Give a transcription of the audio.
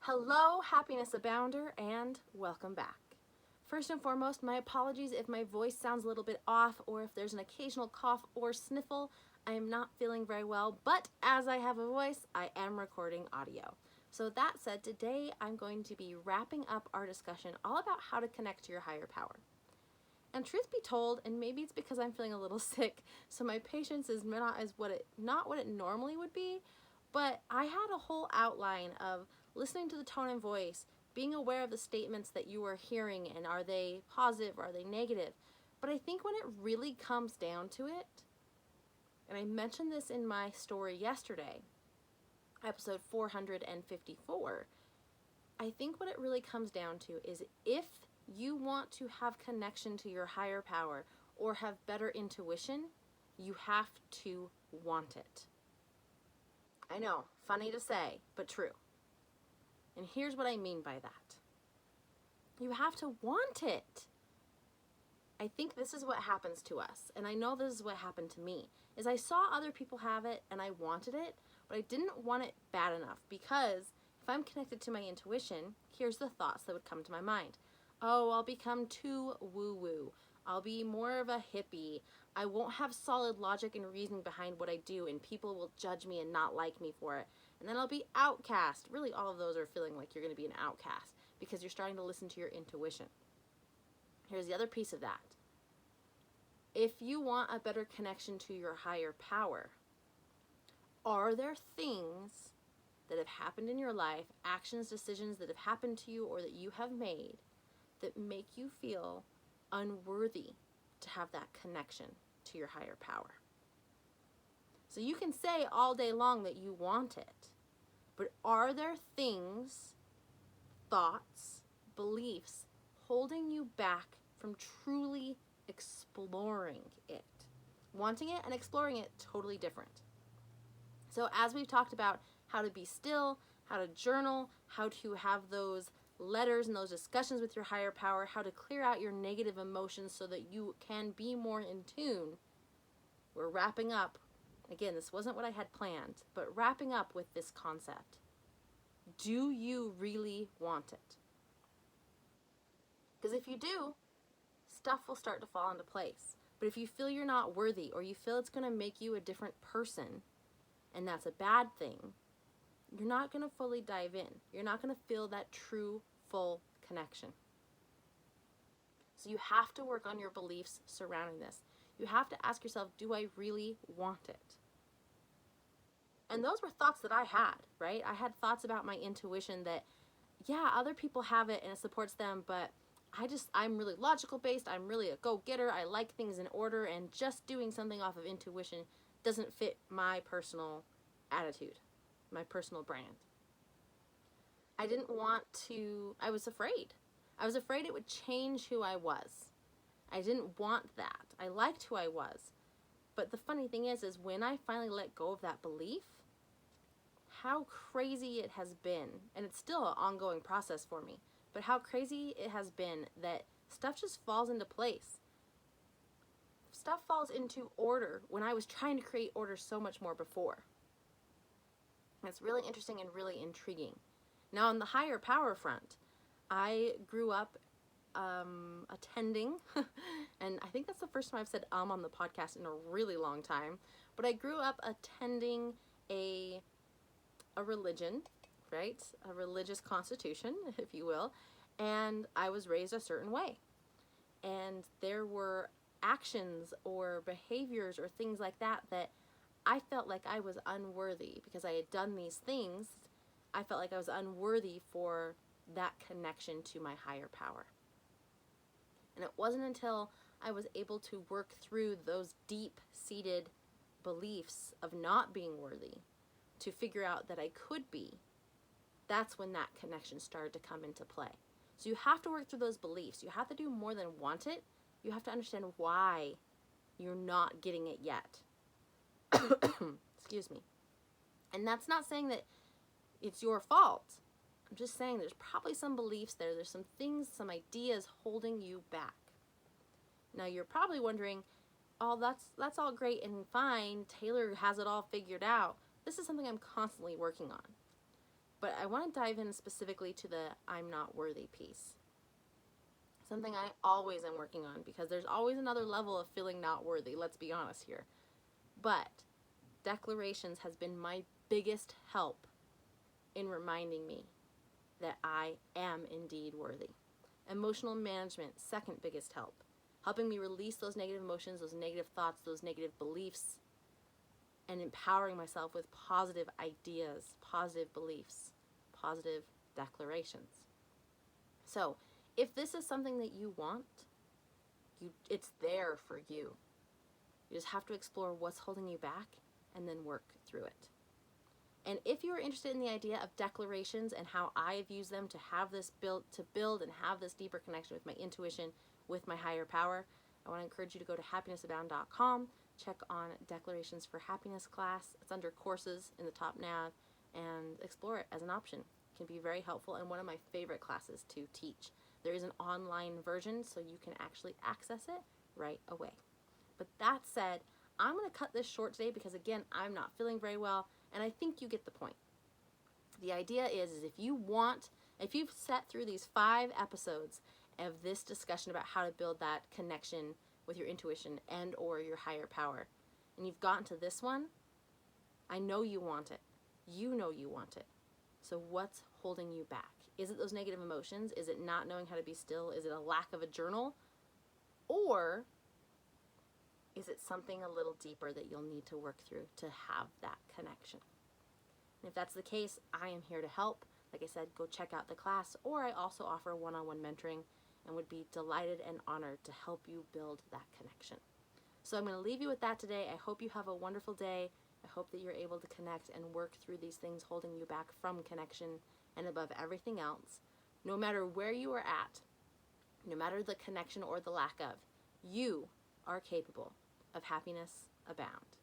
Hello, happiness abounder, and welcome back. First and foremost, my apologies if my voice sounds a little bit off or if there's an occasional cough or sniffle. I am not feeling very well, but as I have a voice, I am recording audio. So that said, today I'm going to be wrapping up our discussion all about how to connect to your higher power. And truth be told, and maybe it's because I'm feeling a little sick, so my patience is not what it normally would be, but I had a whole outline of listening to the tone and voice, being aware of the statements that you are hearing, and are they positive, or are they negative? But I think when it really comes down to it, and I mentioned this in my story yesterday, episode 454, I think what it really comes down to is if you want to have connection to your higher power or have better intuition, you have to want it. I know, funny to say, but true. And here's what I mean by that. You have to want it. I think this is what happens to us, and I know this is what happened to me, is I saw other people have it and I wanted it, but I didn't want it bad enough, because if I'm connected to my intuition, here's the thoughts that would come to my mind. Oh, I'll become too woo-woo. I'll be more of a hippie. I won't have solid logic and reasoning behind what I do, and people will judge me and not like me for it. And then I'll be outcast. Really, all of those are feeling like you're going to be an outcast because you're starting to listen to your intuition. Here's the other piece of that. If you want a better connection to your higher power, are there things that have happened in your life, actions, decisions that have happened to you or that you have made that make you feel unworthy to have that connection to your higher power? So you can say all day long that you want it, but are there things, thoughts, beliefs holding you back from truly exploring it? Wanting it and exploring it, totally different. So as we've talked about how to be still, how to journal, how to have those letters and those discussions with your higher power, how to clear out your negative emotions so that you can be more in tune, we're wrapping up. Again, this wasn't what I had planned, but wrapping up with this concept. Do you really want it? Because if you do, stuff will start to fall into place. But if you feel you're not worthy, or you feel it's going to make you a different person, and that's a bad thing, you're not going to fully dive in. You're not going to feel that true, full connection. So you have to work on your beliefs surrounding this. You have to ask yourself, do I really want it? And those were thoughts that I had, right? I had thoughts about my intuition that, yeah, other people have it and it supports them, but I'm really logical based. I'm really a go-getter. I like things in order, and just doing something off of intuition doesn't fit my personal attitude, my personal brand. I didn't want to, I was afraid. I was afraid it would change who I was. I didn't want that. I liked who I was. But the funny thing is when I finally let go of that belief, how crazy it has been, and it's still an ongoing process for me, but how crazy it has been that stuff just falls into place. Stuff falls into order when I was trying to create order so much more before. And it's really interesting and really intriguing. Now, on the higher power front, I grew up attending, and I think that's the first time I've said on the podcast in a really long time, but I grew up attending a religion, right? A religious constitution, if you will, and I was raised a certain way. And there were actions or behaviors or things like that that I felt like I was unworthy because I had done these things. I felt like I was unworthy for that connection to my higher power. And it wasn't until I was able to work through those deep-seated beliefs of not being worthy to figure out that I could be, that's when that connection started to come into play. So you have to work through those beliefs. You have to do more than want it. You have to understand why you're not getting it yet. Excuse me. And that's not saying that it's your fault. I'm just saying there's probably some beliefs there. There's some things, some ideas holding you back. Now you're probably wondering, oh, that's all great and fine. Taylor has it all figured out. This is something I'm constantly working on. But I want to dive in specifically to the I'm not worthy piece. Something I always am working on, because there's always another level of feeling not worthy, let's be honest here. But declarations has been my biggest help in reminding me that I am indeed worthy. Emotional management, second biggest help. Helping me release those negative emotions, those negative thoughts, those negative beliefs, and empowering myself with positive ideas, positive beliefs, positive declarations. So, if this is something that you want, it's there for you. You just have to explore what's holding you back and then work through it. And if you're interested in the idea of declarations and how I've used them to have this build and have this deeper connection with my intuition, with my higher power, I want to encourage you to go to happinessabound.com, check on Declarations for Happiness class. It's under courses in the top nav, and explore it as an option. It can be very helpful and one of my favorite classes to teach. There is an online version, so you can actually access it right away. But that said, I'm going to cut this short today because, again, I'm not feeling very well, and I think you get the point. The idea is if you've sat through these 5 episodes of this discussion about how to build that connection with your intuition and or your higher power, and you've gotten to this one, I know you want it. You know you want it. So what's holding you back? Is it those negative emotions? Is it not knowing how to be still? Is it a lack of a journal? Or is it something a little deeper that you'll need to work through to have that connection? And if that's the case, I am here to help. Like I said, go check out the class, or I also offer one-on-one mentoring and would be delighted and honored to help you build that connection. So I'm going to leave you with that today. I hope you have a wonderful day. I hope that you're able to connect and work through these things holding you back from connection, and above everything else, no matter where you are at, no matter the connection or the lack of, you are capable of happiness abound.